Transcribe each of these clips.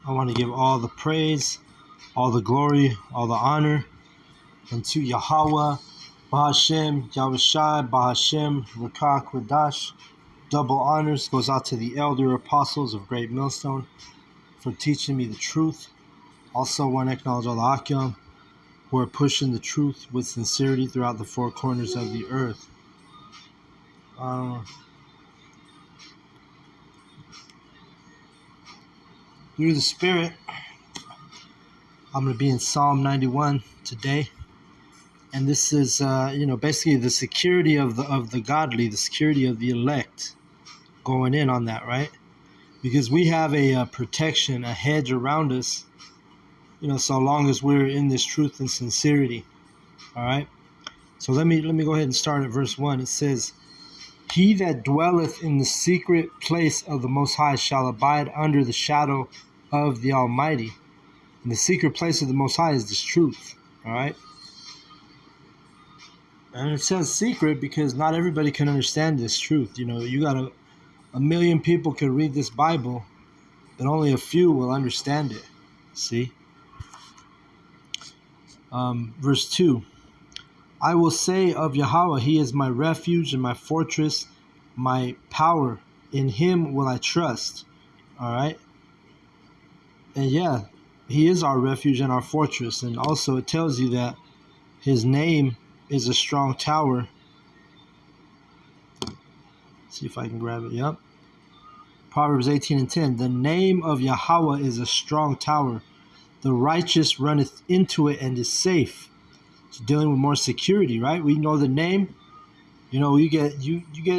I want to give all the praise, all the glory, all the honor unto Yahweh, Bahashem, Yahushai, Bahashem, Rakak, Radash. Double honors goes out to the elder apostles of Great Millstone for teaching me the truth. Also want to acknowledge all the Akyam who are pushing the truth with sincerity throughout the four corners of the earth. Through the Spirit, I'm going to be in Psalm 91 today. And this is, basically the security of the godly, the security of the elect, going in on that, right? Because we have a protection, a hedge around us, so long as we're in this truth and sincerity. All right. So let me go ahead and start at verse 1. It says, "He that dwelleth in the secret place of the Most High shall abide under the shadow of the Almighty." And the secret place of the Most High is this truth. All right. And it says secret because not everybody can understand this truth. You got a million people could read this Bible, but only a few will understand it. See? Verse 2. "I will say of Yahweh, he is my refuge and my fortress, my power. In him will I trust." All right? And yeah, he is our refuge and our fortress. And also it tells you that his name is a strong tower. See if I can grab it. Yep. Proverbs 18:10. "The name of Yahweh is a strong tower. The righteous runneth into it and is safe." So dealing with more security, right? We know the name. You get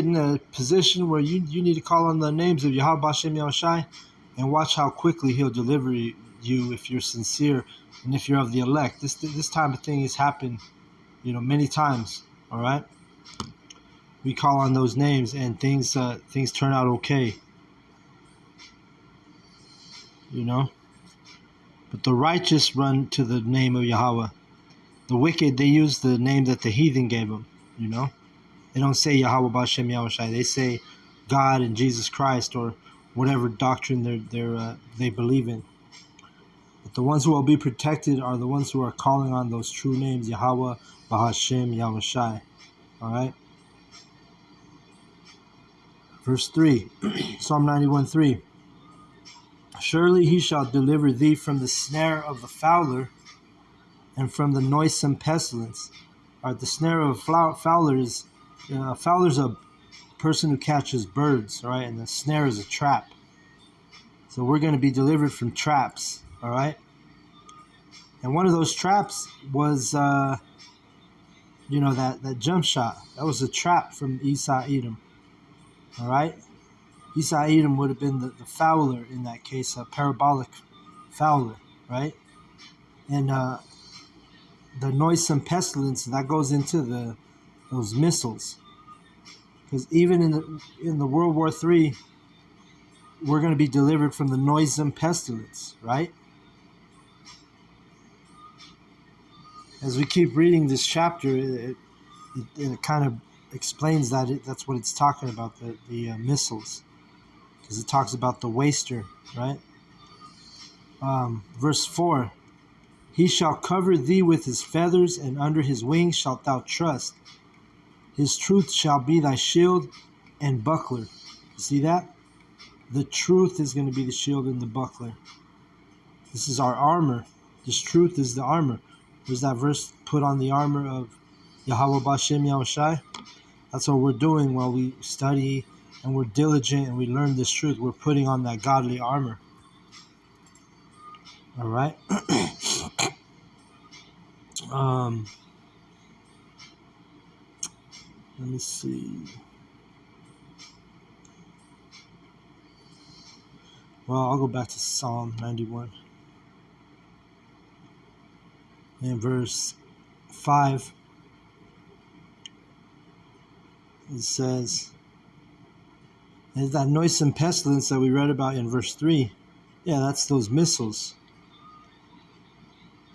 in a position where you need to call on the names of Yahweh Bashem Yahushai, and watch how quickly he'll deliver you if you're sincere and if you're of the elect. This type of thing has happened, many times. All right, we call on those names and things turn out okay. But the righteous run to the name of Yahweh. The wicked, they use the name that the heathen gave them. They don't say Yahweh Bashem Yahushai. They say God and Jesus Christ or whatever doctrine they believe in. But the ones who will be protected are the ones who are calling on those true names, Yahweh, Bahashem, Yahushai. All right? Verse 3, Psalm 91:3. "Surely he shall deliver thee from the snare of the fowler and from the noisome pestilence." All right, the snare of fowler is... fowler's a person who catches birds, all right? And the snare is a trap. So we're going to be delivered from traps, all right? And one of those traps was, that jump shot. That was a trap from Esau Edom, all right? Esau Edom would have been the fowler in that case, a parabolic fowler, right? And the noisome pestilence, that goes into those missiles. Because even in the World War III, we're going to be delivered from the noisome pestilence, right? As we keep reading this chapter, it kind of explains that's what it's talking about, the missiles. Because it talks about the waster, right? Verse 4, "He shall cover thee with his feathers, and under his wings shalt thou trust. His truth shall be thy shield and buckler." You see that? The truth is going to be the shield and the buckler. This is our armor. This truth is the armor. There's that verse, "Put on the armor of Yahweh Bashem Yahushai." That's what we're doing while we study and we're diligent and we learn this truth. We're putting on that godly armor. All right? Let me see. Well, I'll go back to Psalm 91. In verse 5, it says, "Is that noisome pestilence that we read about in verse 3. Yeah, that's those missiles.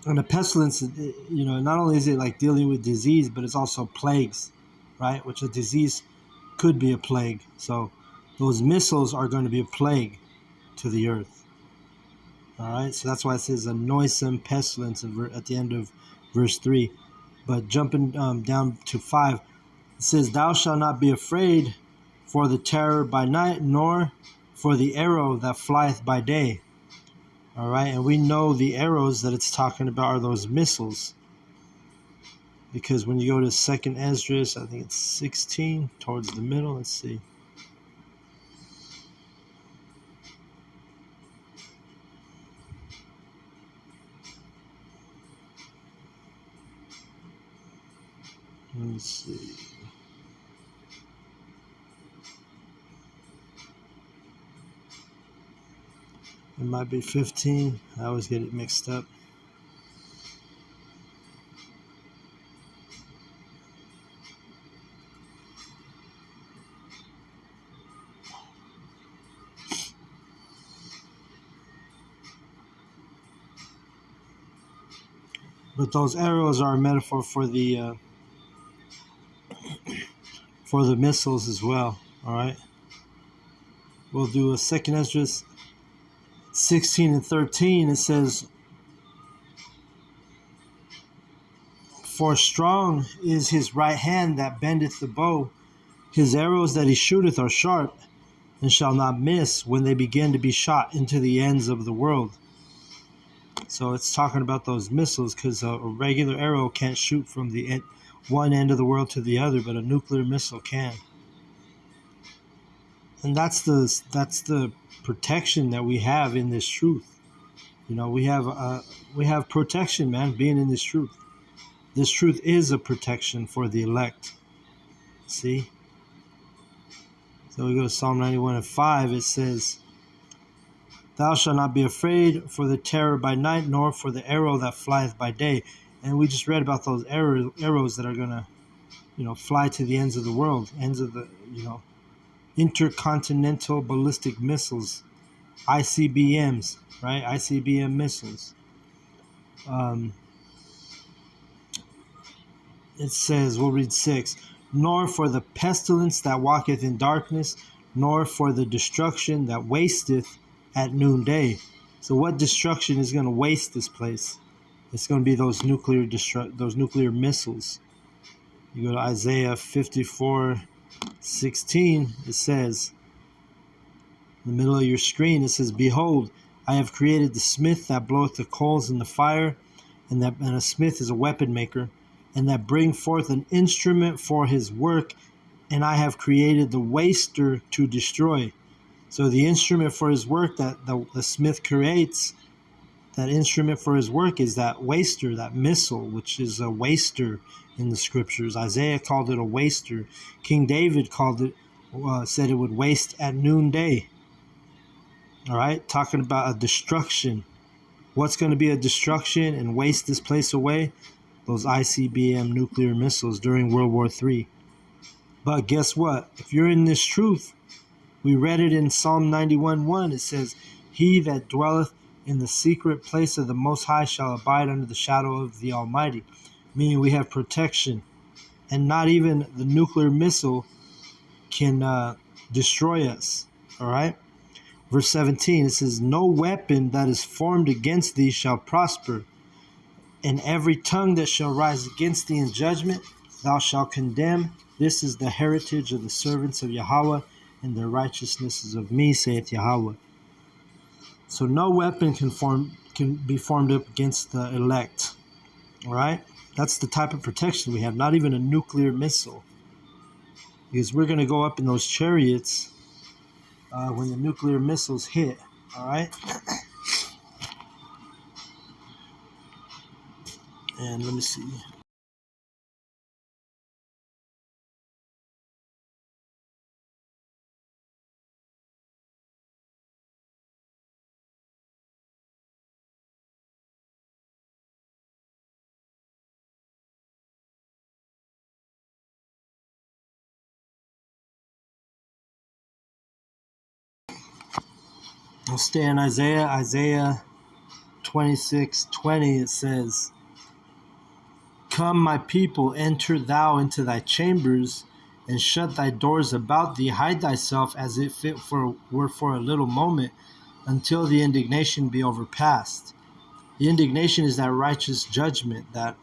And the pestilence, not only is it like dealing with disease, but it's also plagues, right? Which a disease could be a plague. So those missiles are going to be a plague to the earth. All right, so that's why it says a noisome pestilence at the end of verse 3. But jumping down to 5, it says, Thou shalt not be afraid for the terror by night, nor for the arrow that flieth by day. All right, and we know the arrows that it's talking about are those missiles. Because when you go to 2nd Esdras, I think it's 16, towards the middle, let's see. Let's see. It might be 15. I always get it mixed up. But those arrows are a metaphor for the missiles as well. All right. We'll do a 2nd Esdras 16 and 13. It says, For strong is his right hand that bendeth the bow. His arrows that he shooteth are sharp, and shall not miss when they begin to be shot into the ends of the world. So it's talking about those missiles, because a regular arrow can't shoot from the one end of the world to the other, but a nuclear missile can. And that's the protection that we have in this truth. You know, we have protection, man, being in this truth. This truth is a protection for the elect. See? So we go to Psalm 91 and 5. It says, Thou shalt not be afraid for the terror by night, nor for the arrow that flieth by day. And we just read about those arrows that are going to, fly to the ends of the world, ends of the, intercontinental ballistic missiles, ICBMs, right? ICBM missiles. It says, we'll read 6, Nor for the pestilence that walketh in darkness, nor for the destruction that wasteth at noonday. So what destruction is going to waste this place? It's going to be those nuclear missiles. You go to Isaiah 54:16. It says, in the middle of your screen, it says, Behold, I have created the smith that bloweth the coals in the fire, and a smith is a weapon maker, and that bring forth an instrument for his work, and I have created the waster to destroy. So the instrument for his work that the smith creates, that instrument for his work is that waster, that missile, which is a waster in the scriptures. Isaiah called it a waster. King David called it, said it would waste at noonday. All right, talking about a destruction. What's going to be a destruction and waste this place away? Those ICBM nuclear missiles during World War III. But guess what? If you're in this truth, we read it in Psalm 91:1. It says, He that dwelleth in the secret place of the Most High shall abide under the shadow of the Almighty. Meaning we have protection. And not even the nuclear missile can destroy us. All right? Verse 17, it says, No weapon that is formed against thee shall prosper, and every tongue that shall rise against thee in judgment thou shalt condemn. This is the heritage of the servants of Yahweh, and their righteousness is of me, saith Yahweh. So no weapon can be formed up against the elect. All right? That's the type of protection we have, not even a nuclear missile. Because we're going to go up in those chariots when the nuclear missiles hit. All right? And let me see. I'll stay in Isaiah 26:20. It says, Come, my people, enter thou into thy chambers, and shut thy doors about thee. Hide thyself as if it were for a little moment, until the indignation be overpassed. The indignation is that righteous judgment that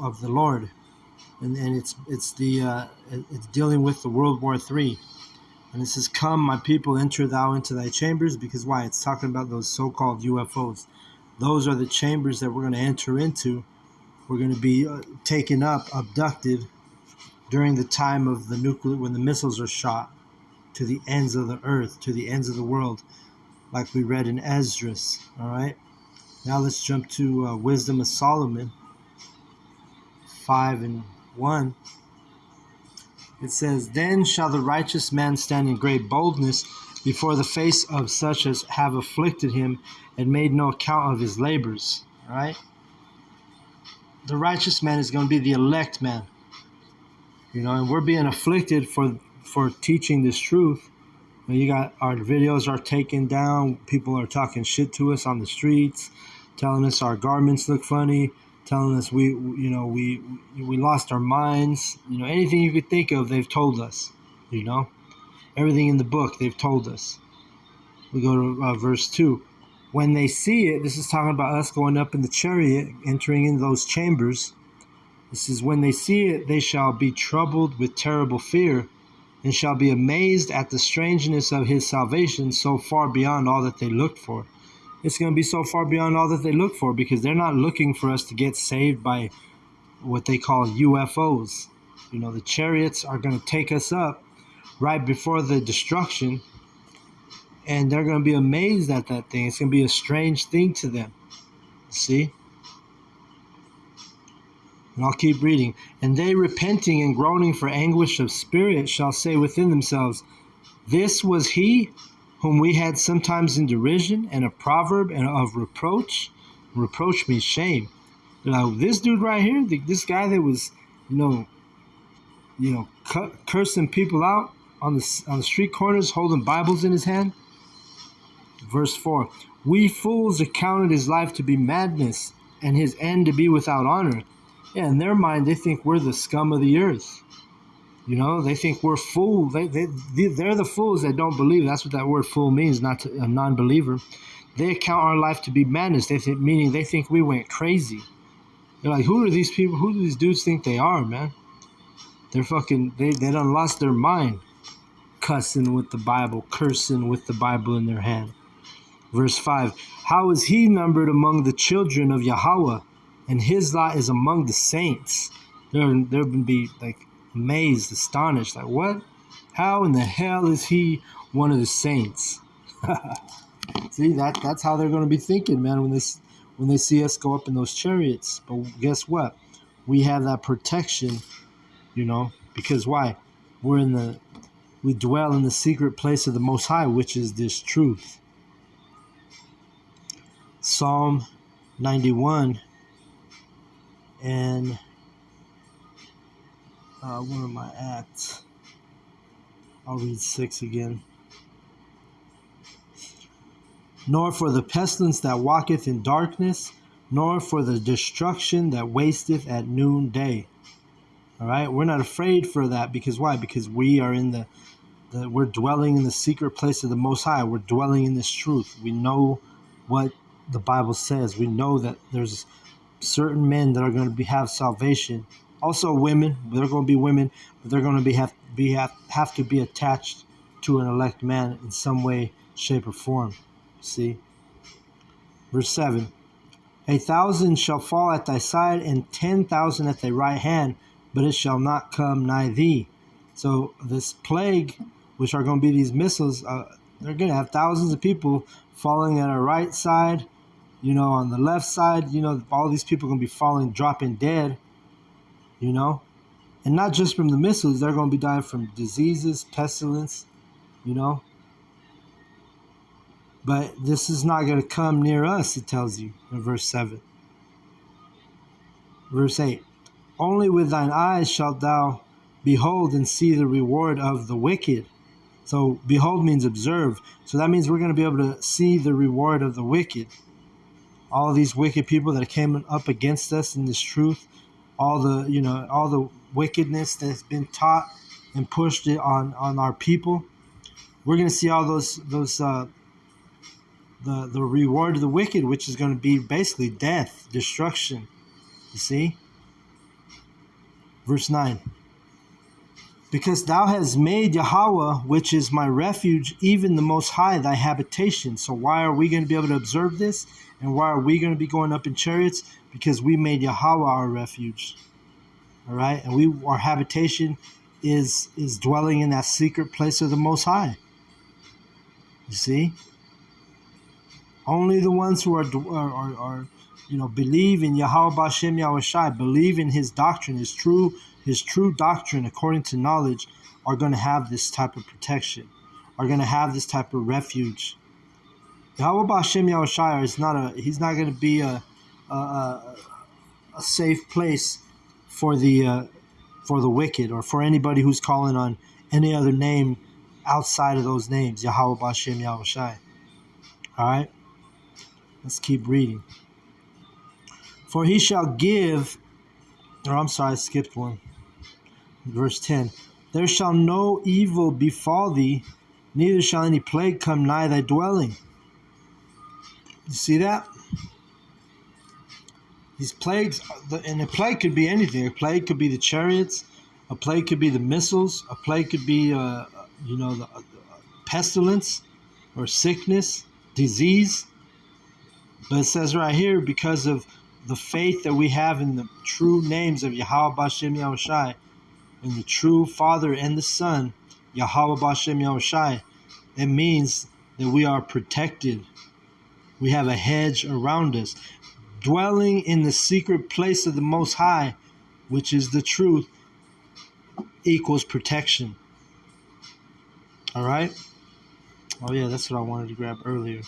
of the Lord, and it's dealing with the World War III. And it says, "Come, my people, enter thou into thy chambers," because why? It's talking about those so-called UFOs. Those are the chambers that we're going to enter into. We're going to be taken up, abducted during the time of the nuclear, when the missiles are shot to the ends of the earth, to the ends of the world, like we read in Esdras. All right. Now let's jump to Wisdom of Solomon 5:1. It says, "Then shall the righteous man stand in great boldness before the face of such as have afflicted him and made no account of his labors." All right. The righteous man is going to be the elect man. And we're being afflicted for teaching this truth. You got our videos are taken down. People are talking shit to us on the streets, telling us our garments look funny, telling us we lost our minds. Anything you could think of, they've told us. Everything in the book they've told us. We go to verse 2. When they see it, this is talking about us going up in the chariot, entering in those chambers. This is, when they see it, they shall be troubled with terrible fear, and shall be amazed at the strangeness of his salvation, so far beyond all that they looked for. It's going to be so far beyond all that they look for, because they're not looking for us to get saved by what they call UFOs. The chariots are going to take us up right before the destruction, and they're going to be amazed at that thing. It's going to be a strange thing to them. See? And I'll keep reading. "And they, repenting and groaning for anguish of spirit, shall say within themselves, This was he whom we had sometimes in derision, and a proverb and of reproach." Reproach means shame. They're like, this dude right here, this guy that was, cursing people out on the street corners, holding Bibles in his hand. Verse 4. "We fools accounted his life to be madness, and his end to be without honor." Yeah, in their mind, they think we're the scum of the earth. They think we're fools. They're the fools that don't believe. That's what that word fool means, not to a non-believer. They account our life to be madness. Meaning they think we went crazy. They're like, who are these people? Who do these dudes think they are, man? They're fucking, they done lost their mind, cussing with the Bible, cursing with the Bible in their hand. Verse 5, "How is he numbered among the children of Yahweh, and his lot is among the saints?" They're going to be like amazed, astonished, like, what? How in the hell is he one of the saints? See, that's how they're going to be thinking, man, when they see us go up in those chariots. But guess what? We have that protection, because why? We dwell in the secret place of the Most High, which is this truth. Psalm 91 and where am I at? I'll read 6 again. "Nor for the pestilence that walketh in darkness, nor for the destruction that wasteth at noonday." All right, we're not afraid for that, because why? Because we are in we're dwelling in the secret place of the Most High. We're dwelling in this truth. We know what the Bible says. We know that there's certain men that are going to have salvation. Also women, they're going to be women, but they're going to have to be attached to an elect man in some way, shape, or form. See? Verse 7, "1,000 shall fall at thy side, and 10,000 at thy right hand, but it shall not come nigh thee." So this plague, which are going to be these missiles, they're going to have thousands of people falling at our right side, on the left side. All these people are going to be falling, dropping dead, and not just from the missiles. They're going to be dying from diseases, pestilence, But this is not going to come near us, it tells you in verse 7. Verse 8, "Only with thine eyes shalt thou behold and see the reward of the wicked." So behold means observe. So that means we're going to be able to see the reward of the wicked. All these wicked people that came up against us in this truth, all the wickedness that's been taught and pushed it on our people. We're going to see all those the reward of the wicked, which is going to be basically death, destruction. You see? Verse 9. Because thou hast made Yahweh, which is my refuge, even the Most High, thy habitation. So why are we going to be able to observe this? And why are we going to be going up in chariots? Because we made Yahweh our refuge. All right? And our habitation is dwelling in that secret place of the Most High. You see? Only the ones who are believe in Yahweh B'Shem Yahushai, believe in his doctrine, his true doctrine according to knowledge, are going to have this type of protection, are going to have this type of refuge. Yahweh B'Shem Yahushai he's not going to be a safe place for the wicked, or for anybody who's calling on any other name outside of those names, Yahweh B'Shem Yahushai. All right, let's keep reading. For he shall give, I skipped one. Verse 10. There shall no evil befall thee, neither shall any plague come nigh thy dwelling. You see that? These plagues, and a plague could be anything. A plague could be the chariots. A plague could be the missiles. A plague could be, the pestilence or sickness, disease. But it says right here, because of the faith that we have in the true names of Yahweh B'Shem Yahushai, and the true Father and the Son, Yahweh B'Shem Yahushai, it means that we are protected. We have a hedge around us. Dwelling in the secret place of the Most High, which is the truth, equals protection. All right? Oh yeah, that's what I wanted to grab earlier.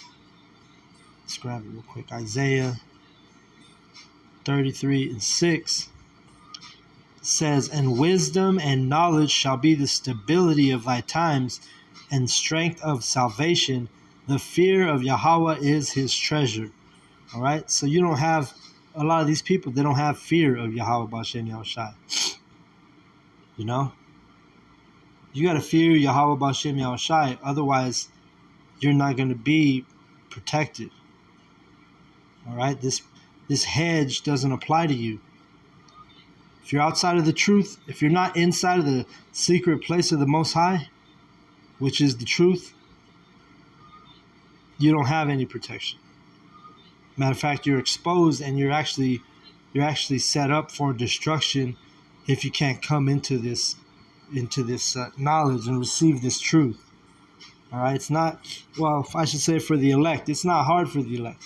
Let's grab it real quick. Isaiah 33:6 says, and wisdom and knowledge shall be the stability of thy times, and strength of salvation. The fear of Yahweh is his treasure. All right, so you don't have a lot of these people. They don't have fear of Yahweh B'Shem Yahushai. You know, you got to fear Yahweh B'Shem Yahushai. Otherwise, you're not going to be protected. All right, this hedge doesn't apply to you. If you're outside of the truth, if you're not inside of the secret place of the Most High, which is the truth, you don't have any protection. Matter of fact, you're exposed, and you're actually set up for destruction if you can't come into this knowledge and receive this truth. All right, it's not, well, I should say for the elect. It's not hard for the elect.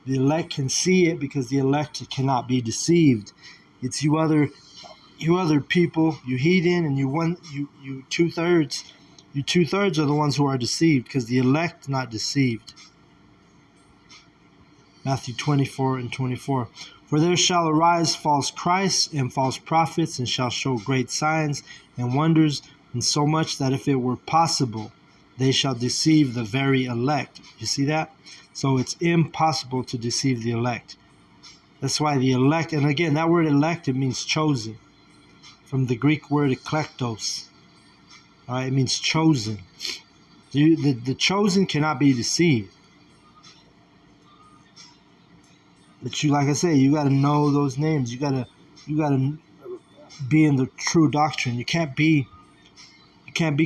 The elect can see it because the elect cannot be deceived. It's you other people, you heathen, and you two-thirds. You two-thirds are the ones who are deceived, because the elect not deceived. Matthew 24:24. For there shall arise false Christs and false prophets, and shall show great signs and wonders, and so much that if it were possible, they shall deceive the very elect. You see that? So it's impossible to deceive the elect. That's why the elect, and again, that word elect, it means chosen. From the Greek word eklektos. All right, it means chosen. The chosen cannot be deceived. But you, like I say, you got to know those names. You got to be in the true doctrine. You can't be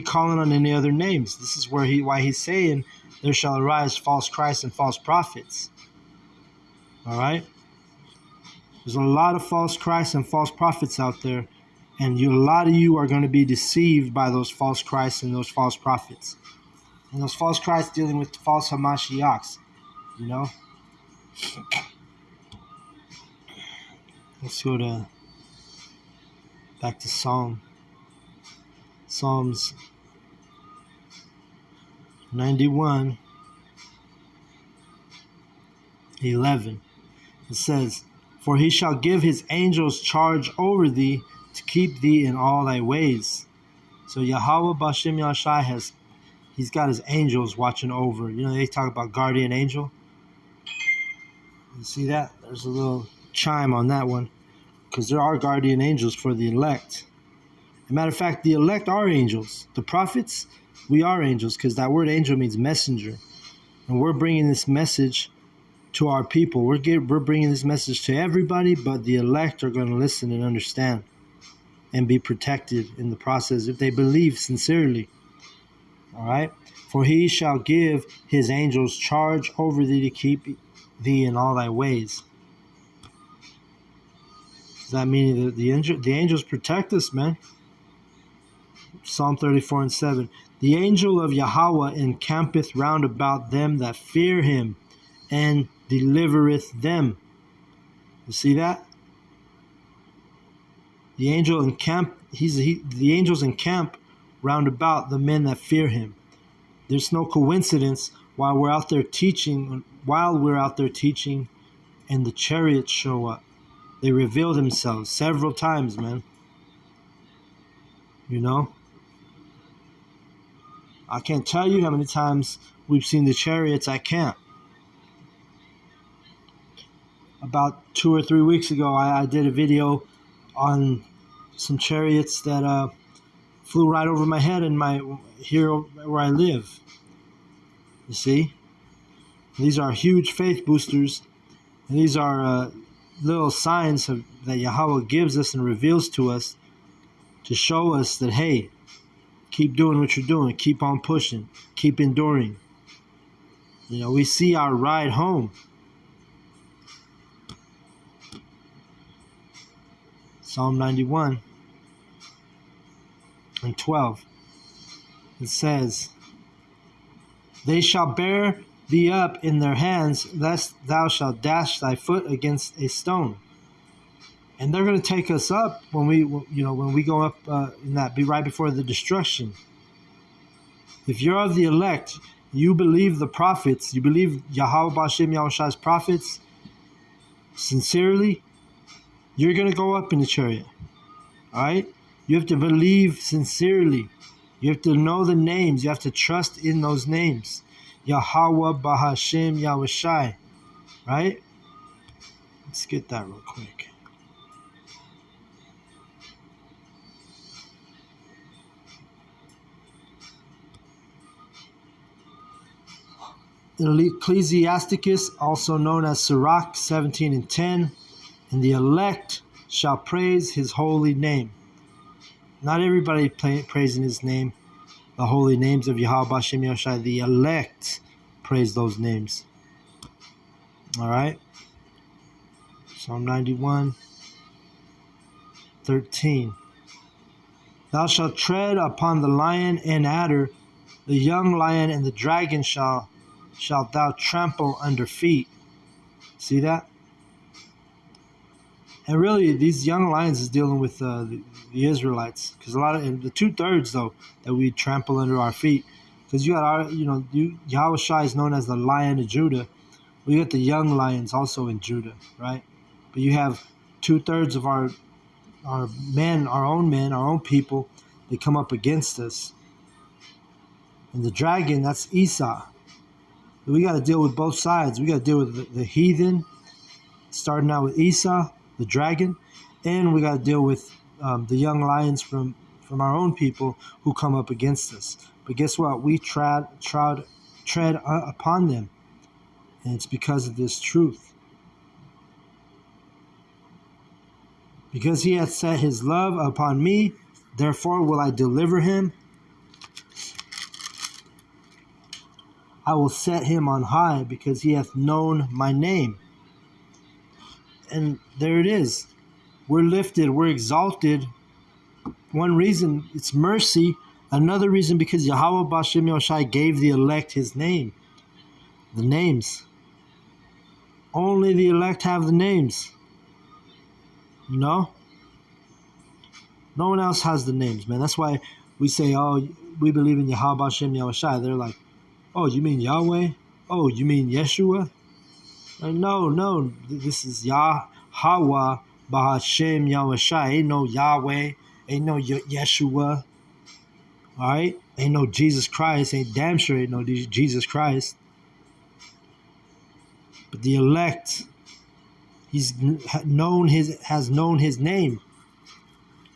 calling on any other names. This is why he's saying there shall arise false Christs and false prophets. All right? There's a lot of false Christs and false prophets out there, and a lot of you are going to be deceived by those false Christs and those false prophets. And those false Christs dealing with false Hamashiachs, you know? Let's go back to Psalms 91:11. It says, for he shall give his angels charge over thee, to keep thee in all thy ways. So Yahweh B'Shem Yahushai he's got his angels watching over. You know, they talk about guardian angel. You see that? There's a little chime on that one, because there are guardian angels for the elect. As a matter of fact, the elect are angels. The prophets, we are angels, because that word angel means messenger. And we're bringing this message to our people. We're bringing this message to everybody, but the elect are going to listen and understand and be protected in the process if they believe sincerely. All right? For he shall give his angels charge over thee to keep thee in all thy ways. Does that mean that the angels protect us, man? Psalm 34:7. The angel of Yahweh encampeth round about them that fear him, and delivereth them. You see that? The angel the angels encamp round about the men that fear him. There's no coincidence while we're out there teaching, and the chariots show up. They reveal themselves several times, man. You know? I can't tell you how many times we've seen the chariots at camp. About 2 or 3 weeks ago, I did a video on some chariots that flew right over my head here where I live. You see? These are huge faith boosters. And these are little signs that Yahweh gives us and reveals to us to show us that, hey, keep doing what you're doing. Keep on pushing. Keep enduring. You know, we see our ride home. Psalm 91 and 12. It says, they shall bear thee up in their hands, lest thou shalt dash thy foot against a stone. And they're going to take us up when we go up in that, be right before the destruction. If you're of the elect, you believe the prophets, you believe Yahweh B'Shem Yahushai's prophets sincerely, you're going to go up in the chariot. All right? You have to believe sincerely. You have to know the names. You have to trust in those names. Yahweh B'Shem Yahushai. Right? Let's get that real quick. In Ecclesiasticus, also known as Sirach 17 and 10, and the elect shall praise his holy name. Not everybody praising his name, the holy names of Yahweh B'Shem Yahushai. The elect praise those names. All right? Psalm 91, 13. Thou shalt tread upon the lion and adder, the young lion and the dragon shalt thou trample under feet. See that? And really, these young lions is dealing with the Israelites, because a lot of the 2/3 though that we trample under our feet, because you got Yahushua is known as the Lion of Judah. We got the young lions also in Judah, right? But you have 2/3 of our men, our own people, they come up against us. And the dragon, that's Esau. We got to deal with both sides. We got to deal with the heathen, starting out with Esau, the dragon, and we got to deal with the young lions from our own people who come up against us. But guess what? We tread upon them, and it's because of this truth. Because he hath set his love upon me, therefore will I deliver him. I will set him on high, because he hath known my name. And there it is. We're lifted. We're exalted. One reason, it's mercy. Another reason, because Yahweh B'Shem Yahushai gave the elect his name. The names. Only the elect have the names. You know? No one else has the names, man. That's why we say, oh, we believe in Yahweh B'Shem Yahushai. They're like, oh, you mean Yahweh? Oh, you mean Yeshua? No, this is Yahweh B'Shem Yahushai. Ain't no Yahweh, ain't no Yeshua. All right? Ain't no Jesus Christ. Ain't damn sure ain't no Jesus Christ. But the elect, has known his name,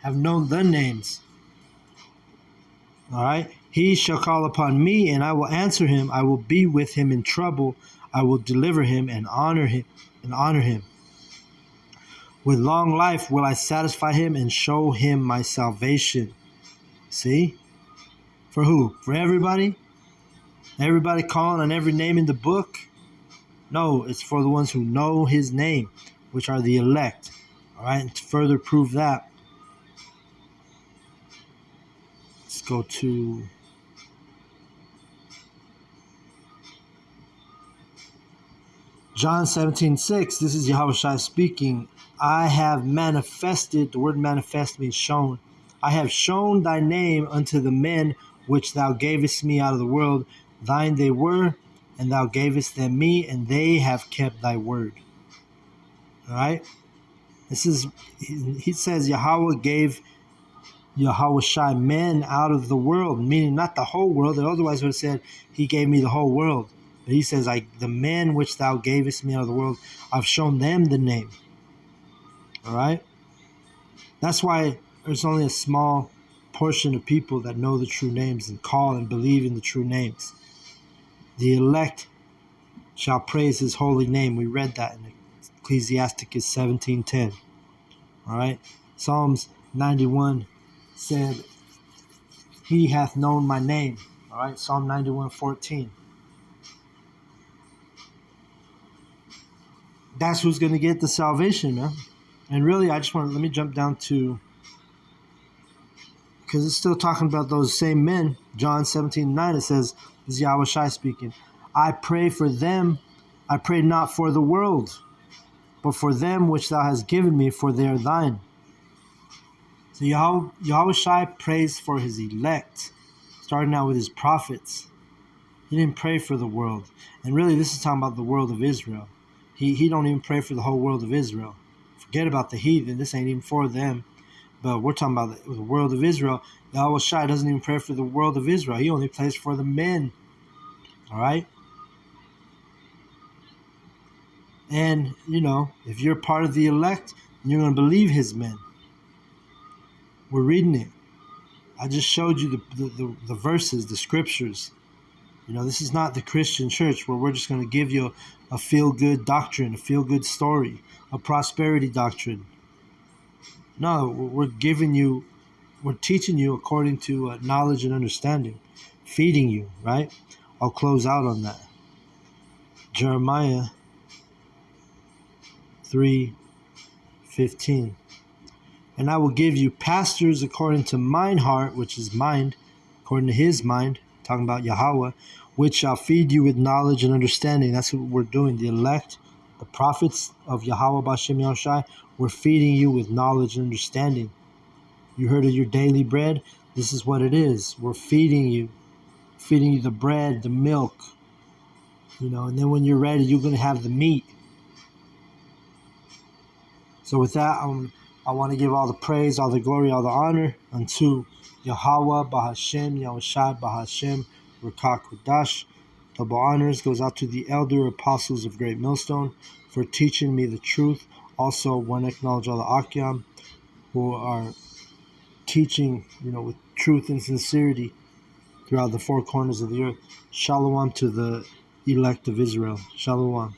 have known the names. All right? He shall call upon me, and I will answer him. I will be with him in trouble. I will deliver him and honor him. With long life will I satisfy him and show him my salvation. See? For who? For everybody? Everybody calling on every name in the book? No, it's for the ones who know his name, which are the elect. All right, and to further prove that, let's go to John 17:6. This is Yahushua speaking. I have manifested, the word manifest means shown. I have shown thy name unto the men which thou gavest me out of the world. Thine they were, and thou gavest them me, and they have kept thy word. All right? This is, he says Yahweh gave Yahushua men out of the world, meaning not the whole world. Otherwise would have said he gave me the whole world. But he says, the men which thou gavest me out of the world, I've shown them the name. All right? That's why there's only a small portion of people that know the true names and call and believe in the true names. The elect shall praise his holy name. We read that in Ecclesiasticus 17:10. All right? Psalms 91 said, he hath known my name. All right? Psalm 91:14. That's who's going to get the salvation, man. And really, let me jump down to, because it's still talking about those same men. John 17:9, it says, this is Yahushua speaking, I pray for them, I pray not for the world, but for them which thou hast given me, for they are thine. So Yahushua prays for his elect, starting out with his prophets. He didn't pray for the world. And really, this is talking about the world of Israel. He don't even pray for the whole world of Israel. Forget about the heathen. This ain't even for them. But we're talking about the world of Israel. Yahushua doesn't even pray for the world of Israel. He only prays for the men. All right? And, if you're part of the elect, you're going to believe his men. We're reading it. I just showed you the verses, the scriptures. This is not the Christian church where we're just going to give you a feel-good doctrine, a feel-good story, a prosperity doctrine. No, we're teaching you according to knowledge and understanding, feeding you, right? I'll close out on that. Jeremiah 3:15. And I will give you pastors according to mine heart, which is mind, according to his mind, talking about Yahweh, which shall feed you with knowledge and understanding. That's what we're doing. The elect, the prophets of Yahweh B'Shem Yahushai, we're feeding you with knowledge and understanding. You heard of your daily bread? This is what it is. We're feeding you the bread, the milk, and then when you're ready, you're going to have the meat. So with that, I want to give all the praise, all the glory, all the honor unto Yahweh B'Hashem, Yahushai B'Hashem, Rakah Kodash. Double honors goes out to the elder apostles of Great Millstone for teaching me the truth. Also, want to acknowledge all the Akyam who are teaching, with truth and sincerity throughout the four corners of the earth. Shalom to the elect of Israel. Shalom.